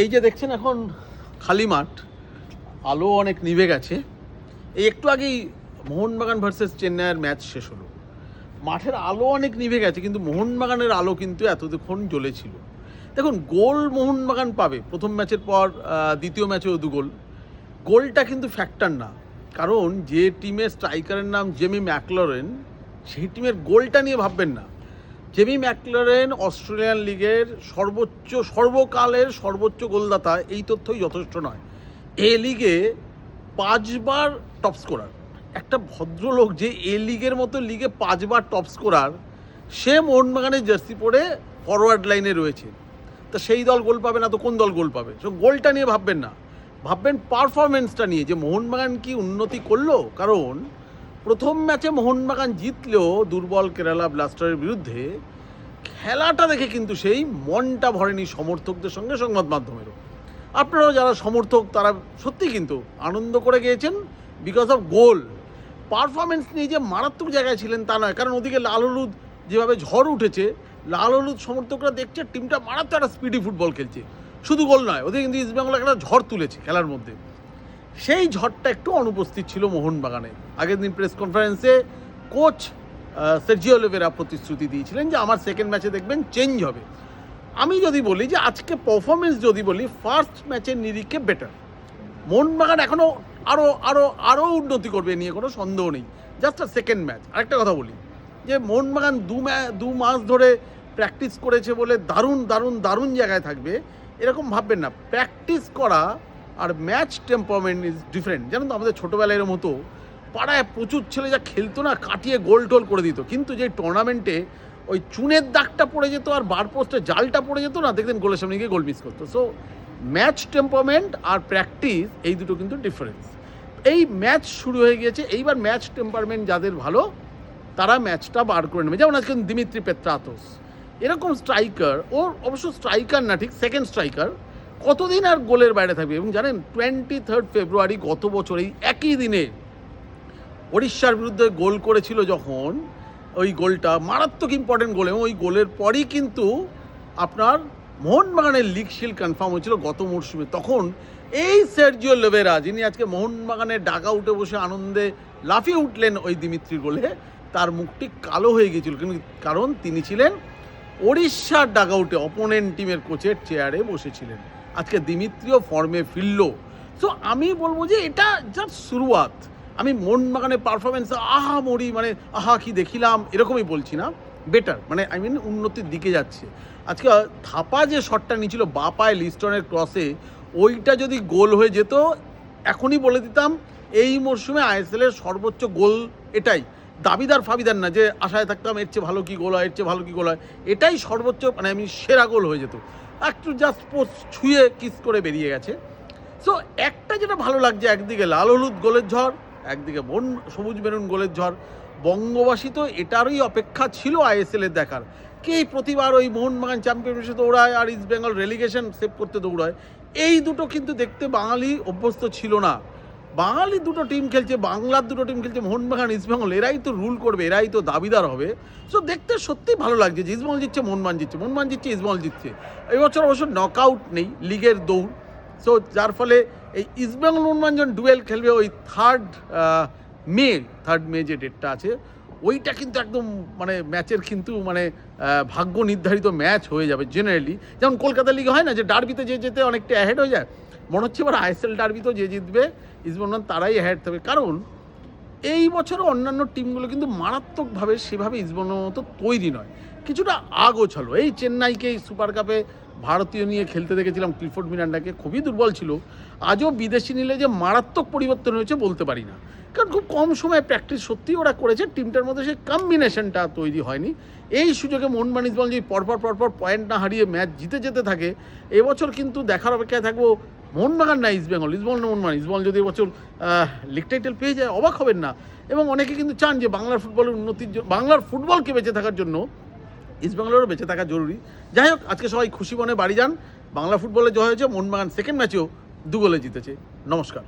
এই যে দেখছেন এখন খালি মাঠ, আলো অনেক নিভে গেছে। এই একটু আগেই মোহনবাগান ভার্সেস চেন্নাইয়ের ম্যাচ শেষ হলো। মাঠের আলো অনেক নিভে গেছে, কিন্তু মোহনবাগানের আলো কিন্তু এতক্ষণ জ্বলেছিল। দেখুন, গোল মোহনবাগান পাবে প্রথম ম্যাচের পর, দ্বিতীয় ম্যাচেও 2 গোল। গোলটা কিন্তু ফ্যাক্টর না, কারণ যে টিমের স্ট্রাইকারের নাম জেমি ম্যাকলরেন, সেই টিমের গোলটা নিয়ে ভাববেন না। জেমি ম্যাকলরেন অস্ট্রেলিয়ান লিগের সর্বকালের সর্বোচ্চ গোলদাতা, এই তথ্যই যথেষ্ট নয়। এ লিগে 5 বার টপ স্কোরার, একটা ভদ্রলোক যে এ লিগের মতো লিগে 5 বার টপ স্কোরার, সে মোহনবাগানের জার্সি পরে ফরওয়ার্ড লাইনে রয়েছে। তা সেই দল গোল পাবে না তো কোন দল গোল পাবে? সো গোলটা নিয়ে ভাববেন না, ভাববেন পারফরমেন্সটা নিয়ে, যে মোহনবাগান কি উন্নতি করলো। কারণ প্রথম ম্যাচে মোহনবাগান জিতলেও দুর্বল কেরালা ব্লাস্টারের বিরুদ্ধে, খেলাটা দেখে কিন্তু সেই মনটা ভরেনি সমর্থকদের সঙ্গে, সংবাদ মাধ্যমেরও। আপনারাও যারা সমর্থক তারা সত্যি কিন্তু আনন্দ করে গিয়েছেন বিকজ অফ গোল। পারফরমেন্স নিয়ে যে মারাত্মক জায়গায় ছিলেন তা নয়, কারণ ওদিকে লাল হলুদ যেভাবে ঝড় উঠেছে, লাল হলুদ সমর্থকরা দেখছে টিমটা মারাত্মক একটা স্পিডি ফুটবল খেলছে। শুধু গোল নয়, ওদিকে কিন্তু ইস্টবেঙ্গল একটা ঝড় তুলেছে খেলার মধ্যে। সেই ঝড়টা একটু অনুপস্থিত ছিল মোহনবাগানে। আগের দিন প্রেস কনফারেন্সে কোচ সার্জিও অলিভেরা প্রতিশ্রুতি দিয়েছিলেন যে আমার সেকেন্ড ম্যাচে দেখবেন চেঞ্জ হবে। আমি যদি বলি যে আজকে পারফরমেন্স যদি বলি, ফার্স্ট ম্যাচের নিরিখে বেটার। মোহনবাগান এখনও আরও আরও আরও উন্নতি করবে, নিয়ে কোনো সন্দেহ নেই। Just second match. আরেকটা কথা বলি, যে মোহনবাগান 2 মাস ধরে প্র্যাকটিস করেছে বলে দারুণ দারুণ দারুণ জায়গায় থাকবে এরকম ভাববেন না। প্র্যাকটিস করা আর ম্যাচ টেম্পারমেন্ট ইজ ডিফারেন্ট। জানেন তো, আমাদের ছোটোবেলায় এর মতো পাড়ায় প্রচুর ছেলে যা খেলতো না, কাটিয়ে গোল টোল করে দিত, কিন্তু যে টুর্নামেন্টে ওই চুনের দাগটা পড়ে যেত আর বার পোস্টে জালটা পড়ে যেত না, দেখতেন গোলের সামনে গিয়ে গোল মিস করতো। সো ম্যাচ টেম্পারমেন্ট আর প্র্যাকটিস, এই দুটো কিন্তু ডিফারেন্স। এই ম্যাচ শুরু হয়ে গিয়েছে, এইবার ম্যাচ টেম্পারমেন্ট যাদের ভালো তারা ম্যাচটা বার করে নেবে। যেমন আজকে দিমিত্রি পেত্রাতোস এরকম স্ট্রাইকার, ওর অবশ্য স্ট্রাইকার না ঠিক, সেকেন্ড স্ট্রাইকার, কতদিন আর গোলের বাইরে থাকবে? এবং জানেন 23 ফেব্রুয়ারি গত বছর এই একই দিনে ওড়িশার বিরুদ্ধে গোল করেছিল যখন, ওই গোলটা মারাত্মক ইম্পর্টেন্ট গোল, এবং ওই গোলের পরই কিন্তু আপনার মোহনবাগানের লিগ শিল্ড কনফার্ম হয়েছিল গত মরশুমে। তখন এই সার্জিও অলিভেরা, যিনি আজকে মোহনবাগানের ডাগা উঠে বসে আনন্দে লাফিয়ে উঠলেন ওই দিমিত্রির গোলে, তার মুখটি কালো হয়ে গিয়েছিল, কিন্তু কারণ তিনি ছিলেন ওড়িশার ডাগা উঠে অপোনেন্ট টিমের কোচের চেয়ারে বসেছিলেন। আজকে দিমিত্রিও ফর্মে ফিরল। সো আমি বলবো যে এটা জাস্ট শুরুয়াত। আমি মোহনবাগানের পারফরমেন্স আহা মরি, মানে আহা কি দেখিলাম এরকমই বলছি না, বেটার, মানে আই মিন উন্নতির দিকে যাচ্ছে। আজকে থাপা যে শটটা নিয়েছিল বা পায়ে লিস্টনের ক্রসে, ওইটা যদি গোল হয়ে যেত, এখনই বলে দিতাম এই মরশুমে আইএসএলের সর্বোচ্চ গোল এটাই। দাবিদার ফাবিদার না যে আশায় থাকতাম এর চেয়ে ভালো কি গোল হয়, এর চেয়ে ভালো কি গোল হয়, এটাই সর্বোচ্চ, মানে আমি সেরা গোল হয়ে যেত। একটু জাস্ট পোস্ট ছুঁয়ে কিস করে বেরিয়ে গেছে। সো একটা যেটা ভালো লাগছে, একদিকে লাল হলুদ গোলের ঝড়, একদিকে সবুজ মেরুন গোলের ঝড়। বঙ্গবাসী তো এটারই অপেক্ষা ছিল আইএসএলের দেখার। কে প্রতিবার ওই মোহনবাগান চ্যাম্পিয়নশিপে দৌড়ায় আর ইস্ট বেঙ্গল রেলিগেশন সেভ করতে দৌড়ায়, এই দুটো কিন্তু দেখতে বাঙালি অভ্যস্ত ছিল না। বাঙালি দুটো টিম খেলছে, বাংলার দুটো টিম খেলছে, মোহনবাগান ইস্টবেঙ্গল, এরাই তো রুল করবে, এরাই তো দাবিদার হবে। সো দেখতে সত্যিই ভালো লাগছে যে ইস্টবেঙ্গল জিতছে, মোহনবাগান জিতছে, মোহনবাগান জিতছে, ইস্টবেঙ্গল জিতছে। এবছর অবশ্য নকআউট নেই, লিগের দৌড়। সো যার ফলে এই ইস্টবেঙ্গল মোহনবাগান ডুয়েল খেলবে ওই 3 মে যে ডেটটা আছে, ওইটা কিন্তু একদম মানে ম্যাচের কিন্তু মানে ভাগ্য নির্ধারিত ম্যাচ হয়ে যাবে জেনারেলি। যেমন কলকাতা লিগে হয় না যে ডার্বিতে যে যেতে অনেকটা অ্যাহেড হয়ে যায়, মনে হচ্ছে এবার আইএসএল ডার্বিতেও যে জিতবে ইস্টবেঙ্গল তারাই অ্যাহেড থাকবে। কারণ এই বছরও অন্যান্য টিমগুলো কিন্তু মারাত্মকভাবে সেভাবে ইস্টবেঙ্গলের মতো তৈরি নয়, কিছুটা আগোছালো। এই চেন্নাইকে এই সুপার কাপে ভারতীয় নিয়ে খেলতে দেখেছিলাম, ক্লিফোর্ড মিরান্ডাকে, খুবই দুর্বল ছিল। আজও বিদেশি নিলে যে মারাত্মক পরিবর্তন হয়েছে বলতে পারি না, কারণ খুব কম সময়ে প্র্যাকটিস সত্যিই ওরা করেছে, টিমটার মধ্যে সেই কম্বিনেশনটা তৈরি হয়নি। এই সুযোগে মোহনবাগান ইস্টবেঙ্গল যদি পরপর পয়েন্ট না হারিয়ে ম্যাচ জিতে যেতে থাকে, এবছর কিন্তু দেখার অপেক্ষায় থাকবো মোহনবাগান না ইস্টবেঙ্গল, ইস্টবেঙ্গল না মোহনবাগান। ইস্টবেঙ্গল যদি এবছর লিগ টাইটেল পেয়ে যায় অবাক হবেন না। এবং অনেকে কিন্তু চান যে বাংলার ফুটবলের উন্নতির জন্য, বাংলার ফুটবলকে বেঁচে থাকার জন্য ইস্টবেঙ্গলেরও বেঁচে থাকা জরুরি। যাই হোক, আজকে সবাই খুশি মনে বাড়ি যান। বাংলা ফুটবলে জয় হয়েছে, মোহনবাগান সেকেন্ড ম্যাচেও 2 গোলে জিতেছে। নমস্কার।